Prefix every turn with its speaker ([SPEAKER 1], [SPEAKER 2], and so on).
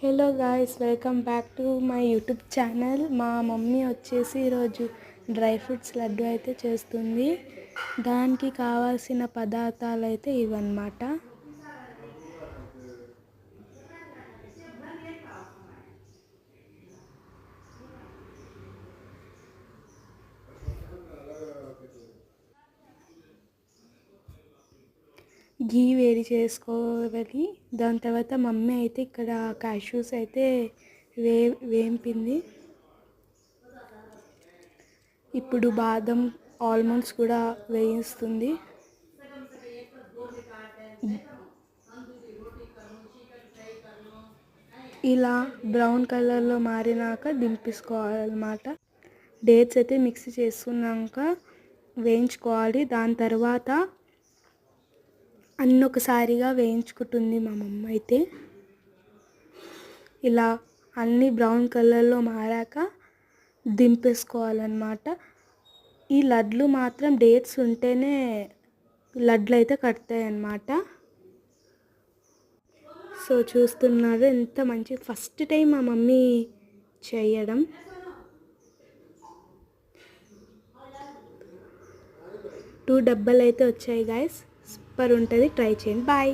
[SPEAKER 1] Hello guys, welcome back to my YouTube channel. మా mummy వచ్చేసి ఈరోజు డ్రై ఫ్రూట్స్ లడ్డు అయితే చేస్తుంది. దానికి కావాల్సిన పదార్థాలు అయితే ఇవన్నమాట. ఘీ వేడి చేసుకోవాలి. దాని తర్వాత మమ్మీ అయితే ఇక్కడ క్యాష్యూస్ అయితే వేంపింది. ఇప్పుడు బాదం ఆల్మండ్స్ కూడా వేయిస్తుంది. ఇలా బ్రౌన్ కలర్లో మారినాక దింపేసుకోవాలన్నమాట. డేట్స్ అయితే మిక్సీ చేసుకున్నాక వేయించుకోవాలి. దాని తర్వాత అన్నీ ఒకసారిగా వేయించుకుంటుంది మా మమ్మ అయితే. ఇలా అన్నీ బ్రౌన్ కలర్లో మారాక దింపేసుకోవాలన్నమాట. ఈ లడ్లు మాత్రం డేట్స్ ఉంటేనే లడ్లు అయితే కడతాయి అన్నమాట. సో చూస్తున్నారు ఎంత మంచి ఫస్ట్ టైం మా మమ్మీ చేయడం. 2 డబ్బాలు అయితే వచ్చాయి గాయస్. సూపర్ ఉంటుంది, ట్రై చేయండి. బాయ్.